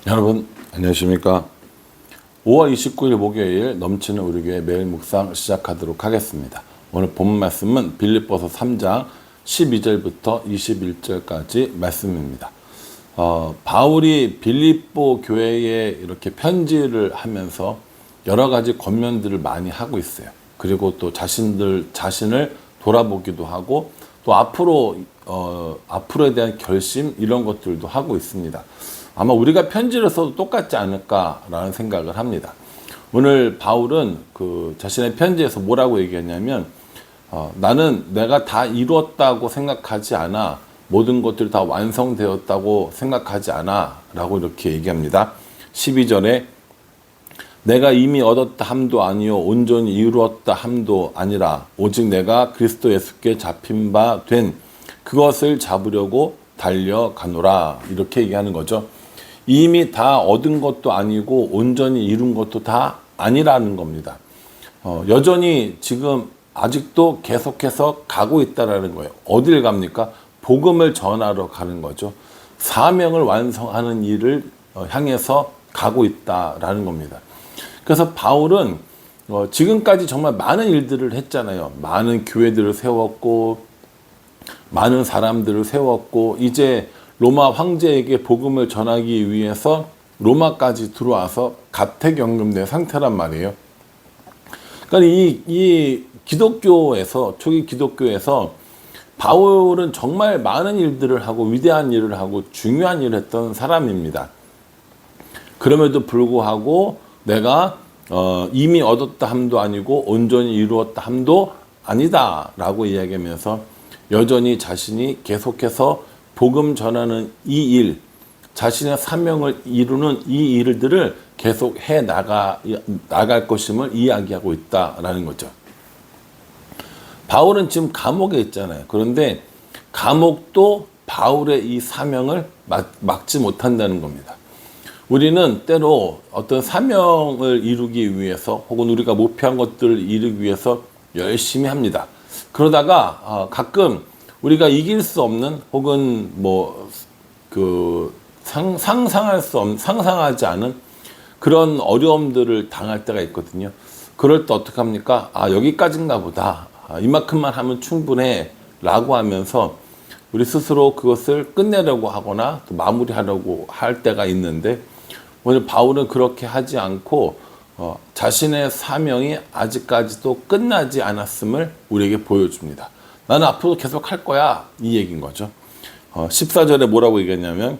여러분 안녕하십니까. 5월 29일 목요일 넘치는 우리 교회 매일 묵상 시작하도록 하겠습니다. 오늘 본 말씀은 빌립보서 3장 12절부터 21절까지 말씀입니다. 바울이 빌립보 교회에 이렇게 편지를 하면서 여러 가지 권면들을 많이 하고 있어요. 그리고 또 자신을 돌아보기도 하고 또 앞으로에 대한 결심 이런 것들도 하고 있습니다. 아마 우리가 편지를 써도 똑같지 않을까라는 생각을 합니다. 오늘 바울은 자신의 편지에서 뭐라고 얘기했냐면 나는 내가 다 이루었다고 생각하지 않아, 모든 것들이 다 완성되었다고 생각하지 않아 라고 이렇게 얘기합니다. 12절에 내가 이미 얻었다 함도 아니요 온전히 이루었다 함도 아니라 오직 내가 그리스도 예수께 잡힌 바 된 그것을 잡으려고 달려가노라, 이렇게 얘기하는 거죠. 이미 다 얻은 것도 아니고 온전히 이룬 것도 다 아니라는 겁니다. 여전히 지금 아직도 계속해서 가고 있다라는 거예요. 어딜 갑니까? 복음을 전하러 가는 거죠. 사명을 완성하는 일을 향해서 가고 있다라는 겁니다. 그래서 바울은 지금까지 정말 많은 일들을 했잖아요. 많은 교회들을 세웠고 많은 사람들을 세웠고 이제 로마 황제에게 복음을 전하기 위해서 로마까지 들어와서 가택연금된 상태란 말이에요. 그러니까 이 기독교에서, 초기 기독교에서 바울은 정말 많은 일들을 하고 위대한 일을 하고 중요한 일을 했던 사람입니다. 그럼에도 불구하고 내가 이미 얻었다 함도 아니고 온전히 이루었다 함도 아니다 라고 이야기하면서 여전히 자신이 계속해서 복음 전하는 이 일, 자신의 사명을 이루는 이 일들을 계속 해 나갈 것임을 이야기하고 있다라는 거죠. 바울은 지금 감옥에 있잖아요. 그런데 감옥도 바울의 이 사명을 막지 못한다는 겁니다. 우리는 때로 어떤 사명을 이루기 위해서 혹은 우리가 목표한 것들을 이루기 위해서 열심히 합니다. 그러다가 가끔 우리가 이길 수 없는 혹은 상상하지 않은 그런 어려움들을 당할 때가 있거든요. 그럴 때 어떻게 합니까? 여기까지인가 보다. 이만큼만 하면 충분해 라고 하면서 우리 스스로 그것을 끝내려고 하거나 또 마무리하려고 할 때가 있는데, 오늘 바울은 그렇게 하지 않고 자신의 사명이 아직까지도 끝나지 않았음을 우리에게 보여줍니다. 나는 앞으로 계속 할 거야, 이 얘기인 거죠. 14절에 뭐라고 얘기했냐면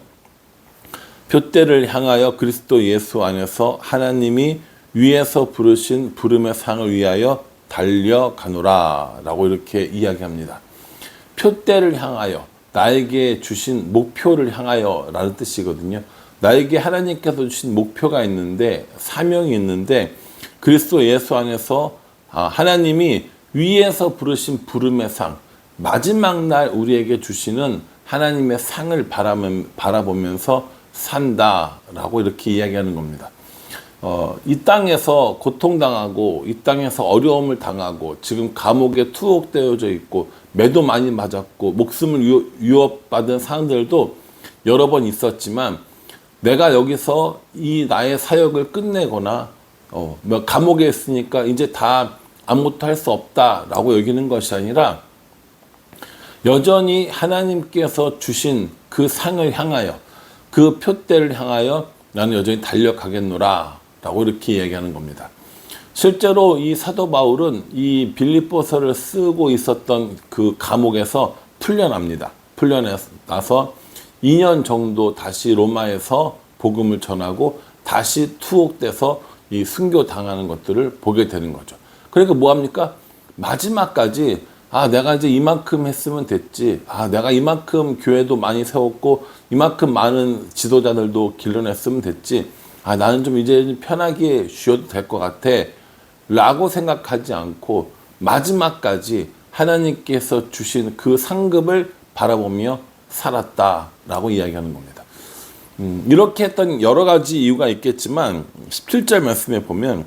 표대를 향하여 그리스도 예수 안에서 하나님이 위에서 부르신 부름의 상을 위하여 달려가노라 라고 이렇게 이야기합니다. 표대를 향하여, 나에게 주신 목표를 향하여 라는 뜻이거든요. 나에게 하나님께서 주신 목표가 있는데, 사명이 있는데, 그리스도 예수 안에서 하나님이 위에서 부르신 부름의 상, 마지막 날 우리에게 주시는 하나님의 상을 바라보면서 산다라고 이렇게 이야기하는 겁니다. 이 땅에서 고통당하고 이 땅에서 어려움을 당하고 지금 감옥에 투옥되어져 있고 매도 많이 맞았고 목숨을 위협받은 사람들도 여러 번 있었지만, 내가 여기서 이 나의 사역을 끝내거나 감옥에 있으니까 이제 다 아무것도 할 수 없다라고 여기는 것이 아니라 여전히 하나님께서 주신 그 상을 향하여, 그 표대를 향하여 나는 여전히 달려가겠노라 라고 이렇게 얘기하는 겁니다. 실제로 이 사도 바울은 이 빌립보서를 쓰고 있었던 그 감옥에서 풀려납니다. 풀려나서 2년 정도 다시 로마에서 복음을 전하고 다시 투옥돼서 이 순교 당하는 것들을 보게 되는 거죠. 그러니까 뭐합니까? 마지막까지 내가 이제 이만큼 했으면 됐지. 내가 이만큼 교회도 많이 세웠고 이만큼 많은 지도자들도 길러냈으면 됐지. 나는 좀 이제 편하게 쉬어도 될 것 같아 라고 생각하지 않고 마지막까지 하나님께서 주신 그 상급을 바라보며 살았다라고 이야기하는 겁니다. 이렇게 했던 여러 가지 이유가 있겠지만 17절 말씀에 보면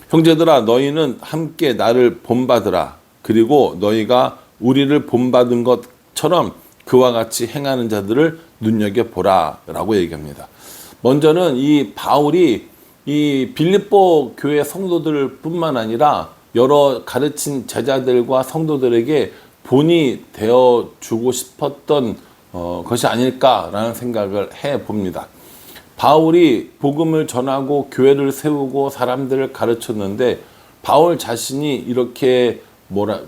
형제들아 너희는 함께 나를 본받으라. 그리고 너희가 우리를 본받은 것처럼 그와 같이 행하는 자들을 눈여겨보라 라고 얘기합니다. 먼저는 이 바울이 이 빌립보 교회 성도들 뿐만 아니라 여러 가르친 제자들과 성도들에게 본이 되어 주고 싶었던 것이 아닐까라는 생각을 해 봅니다. 바울이 복음을 전하고 교회를 세우고 사람들을 가르쳤는데 바울 자신이 이렇게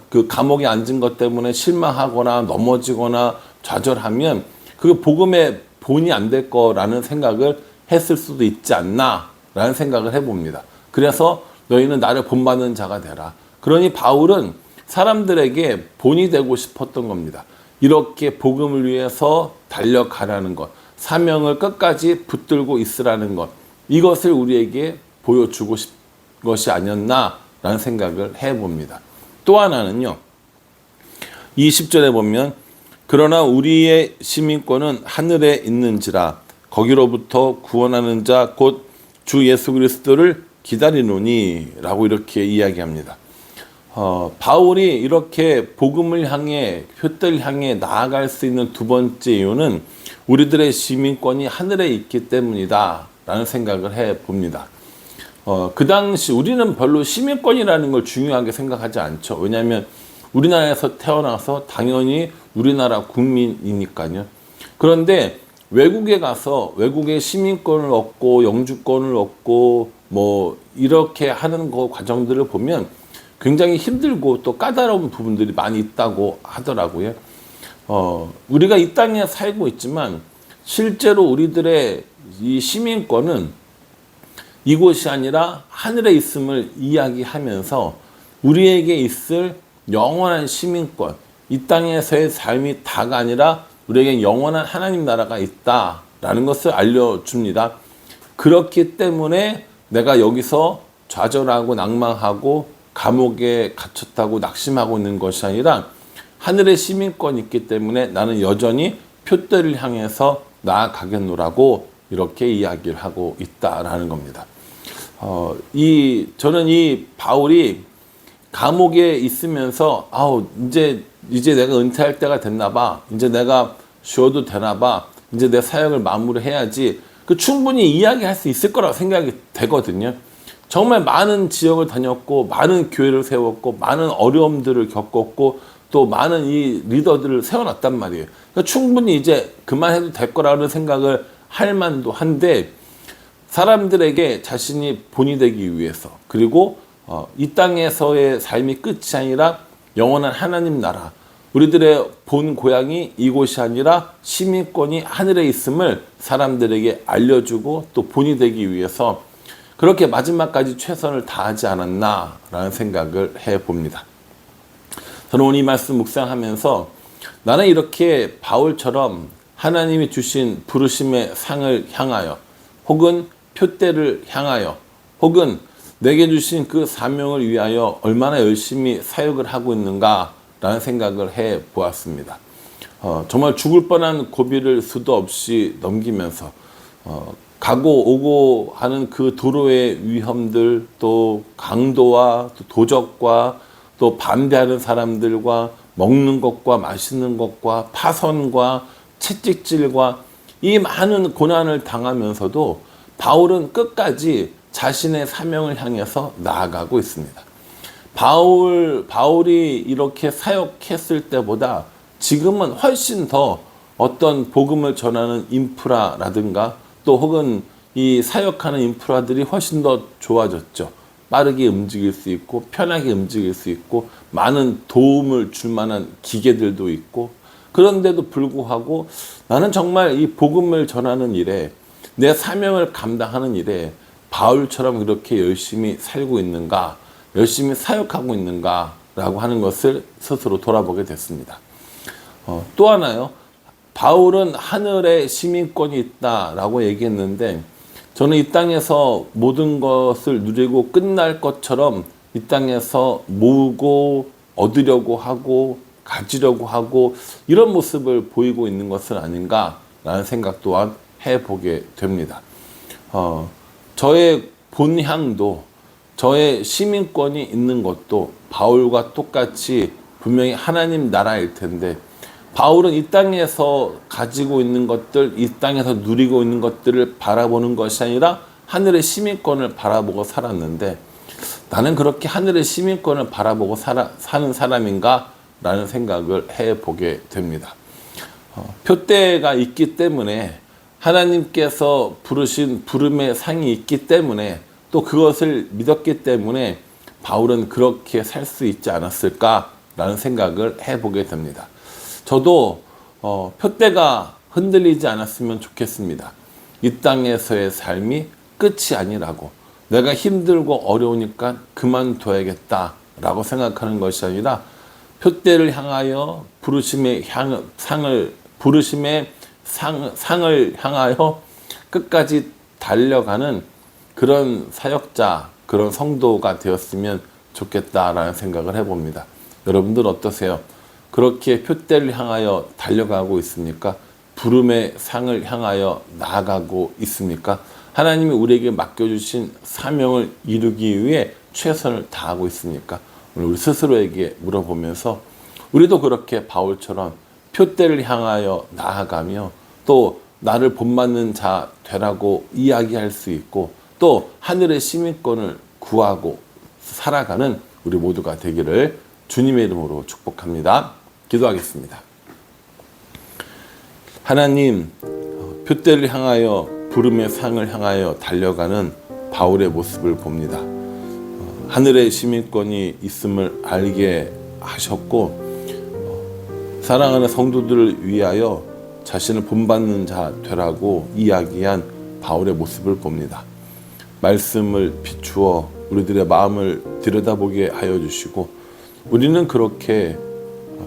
그 감옥에 앉은 것 때문에 실망하거나 넘어지거나 좌절하면 그 복음의 본이 안 될 거라는 생각을 했을 수도 있지 않나라는 생각을 해봅니다. 그래서 너희는 나를 본받는 자가 되라. 그러니 바울은 사람들에게 본이 되고 싶었던 겁니다. 이렇게 복음을 위해서 달려가라는 것, 사명을 끝까지 붙들고 있으라는 것, 이것을 우리에게 보여주고 싶은 것이 아니었나라는 생각을 해봅니다. 또 하나는요, 20절에 보면 그러나 우리의 시민권은 하늘에 있는지라 거기로부터 구원하는 자 곧 주 예수 그리스도를 기다리노니 라고 이렇게 이야기합니다. 바울이 이렇게 복음을 향해 표대를 향해 나아갈 수 있는 두 번째 이유는 우리들의 시민권이 하늘에 있기 때문이다 라는 생각을 해 봅니다. 그 당시 우리는 별로 시민권이라는 걸 중요하게 생각하지 않죠. 왜냐하면 우리나라에서 태어나서 당연히 우리나라 국민이니까요. 그런데 외국에 가서 외국의 시민권을 얻고 영주권을 얻고 뭐 이렇게 하는 그 과정들을 보면 굉장히 힘들고 또 까다로운 부분들이 많이 있다고 하더라고요. 우리가 이 땅에 살고 있지만 실제로 우리들의 이 시민권은 이곳이 아니라 하늘에 있음을 이야기하면서 우리에게 있을 영원한 시민권, 이 땅에서의 삶이 다가 아니라 우리에게 영원한 하나님 나라가 있다라는 것을 알려줍니다. 그렇기 때문에 내가 여기서 좌절하고 낭망하고 감옥에 갇혔다고 낙심하고 있는 것이 아니라 하늘의 시민권이 있기 때문에 나는 여전히 표대를 향해서 나아가겠노라고 이렇게 이야기를 하고 있다라는 겁니다. 저는 이 바울이 감옥에 있으면서 이제 내가 은퇴할 때가 됐나 봐. 이제 내가 쉬어도 되나 봐. 이제 내 사역을 마무리해야지. 충분히 이야기할 수 있을 거라고 생각이 되거든요. 정말 많은 지역을 다녔고 많은 교회를 세웠고 많은 어려움들을 겪었고 또 많은 이 리더들을 세워놨단 말이에요. 그러니까 충분히 이제 그만해도 될 거라는 생각을 할 만도 한데 사람들에게 자신이 본이 되기 위해서 그리고 이 땅에서의 삶이 끝이 아니라 영원한 하나님 나라, 우리들의 본 고향이 이곳이 아니라 시민권이 하늘에 있음을 사람들에게 알려주고 또 본이 되기 위해서 그렇게 마지막까지 최선을 다하지 않았나라는 생각을 해봅니다. 저는 오늘 이 말씀 묵상하면서 나는 이렇게 바울처럼 하나님이 주신 부르심의 상을 향하여 혹은 표대를 향하여 혹은 내게 주신 그 사명을 위하여 얼마나 열심히 사역을 하고 있는가라는 생각을 해 보았습니다. 정말 죽을 뻔한 고비를 수도 없이 넘기면서 가고 오고 하는 그 도로의 위험들, 또 강도와 또 도적과 또 반대하는 사람들과 먹는 것과 마시는 것과 파선과 채찍질과 이 많은 고난을 당하면서도 바울은 끝까지 자신의 사명을 향해서 나아가고 있습니다. 바울이 이렇게 사역했을 때보다 지금은 훨씬 더 어떤 복음을 전하는 인프라라든가 또 혹은 이 사역하는 인프라들이 훨씬 더 좋아졌죠. 빠르게 움직일 수 있고 편하게 움직일 수 있고 많은 도움을 줄 만한 기계들도 있고 그런데도 불구하고 나는 정말 이 복음을 전하는 일에 내 사명을 감당하는 일에 바울처럼 그렇게 열심히 살고 있는가, 열심히 사역하고 있는가라고 하는 것을 스스로 돌아보게 됐습니다. 또 하나요. 바울은 하늘에 시민권이 있다라고 얘기했는데 저는 이 땅에서 모든 것을 누리고 끝날 것처럼 이 땅에서 모으고 얻으려고 하고 가지려고 하고 이런 모습을 보이고 있는 것은 아닌가라는 생각 또한 해보게 됩니다. 저의 본향도 저의 시민권이 있는 것도 바울과 똑같이 분명히 하나님 나라일 텐데 바울은 이 땅에서 가지고 있는 것들, 이 땅에서 누리고 있는 것들을 바라보는 것이 아니라 하늘의 시민권을 바라보고 살았는데, 나는 그렇게 하늘의 시민권을 바라보고 사는 사람인가? 라는 생각을 해보게 됩니다. 표대가 있기 때문에, 하나님께서 부르신 부름의 상이 있기 때문에, 또 그것을 믿었기 때문에 바울은 그렇게 살 수 있지 않았을까라는 생각을 해보게 됩니다. 저도 표대가 흔들리지 않았으면 좋겠습니다. 이 땅에서의 삶이 끝이 아니라고, 내가 힘들고 어려우니까 그만둬야겠다라고 생각하는 것이 아니라 표대를 향하여 부르심의 상을 향하여 끝까지 달려가는 그런 사역자, 그런 성도가 되었으면 좋겠다라는 생각을 해봅니다. 여러분들 어떠세요? 그렇게 표대를 향하여 달려가고 있습니까? 부름의 상을 향하여 나아가고 있습니까? 하나님이 우리에게 맡겨주신 사명을 이루기 위해 최선을 다하고 있습니까? 오늘 우리 스스로에게 물어보면서 우리도 그렇게 바울처럼 표대를 향하여 나아가며 또 나를 본받는 자 되라고 이야기할 수 있고, 또 하늘의 시민권을 구하고 살아가는 우리 모두가 되기를 주님의 이름으로 축복합니다. 기도하겠습니다. 하나님, 표대를 향하여 부름의 상을 향하여 달려가는 바울의 모습을 봅니다. 하늘의 시민권이 있음을 알게 하셨고, 사랑하는 성도들을 위하여 자신을 본받는 자 되라고 이야기한 바울의 모습을 봅니다. 말씀을 비추어 우리들의 마음을 들여다보게 하여 주시고, 우리는 그렇게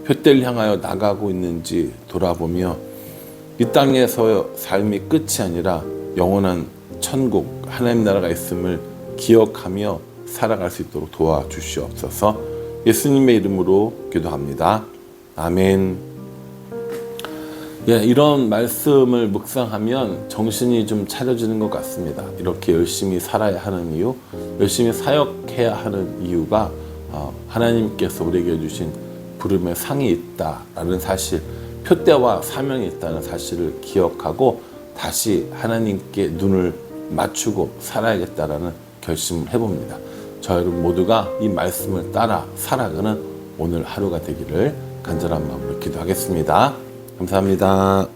표대를 향하여 나가고 있는지 돌아보며 이 땅에서 삶이 끝이 아니라 영원한 천국, 하나님 나라가 있음을 기억하며 살아갈 수 있도록 도와주시옵소서. 예수님의 이름으로 기도합니다. 아멘. 이런 말씀을 묵상하면 정신이 좀 차려지는 것 같습니다. 이렇게 열심히 살아야 하는 이유, 열심히 사역해야 하는 이유가 하나님께서 우리에게 주신 부름의 상이 있다라는 사실, 표대와 사명이 있다는 사실을 기억하고 다시 하나님께 눈을 맞추고 살아야겠다라는 결심을 해봅니다. 저 여러분 모두가 이 말씀을 따라 살아가는 오늘 하루가 되기를 간절한 마음으로 기도하겠습니다. 감사합니다.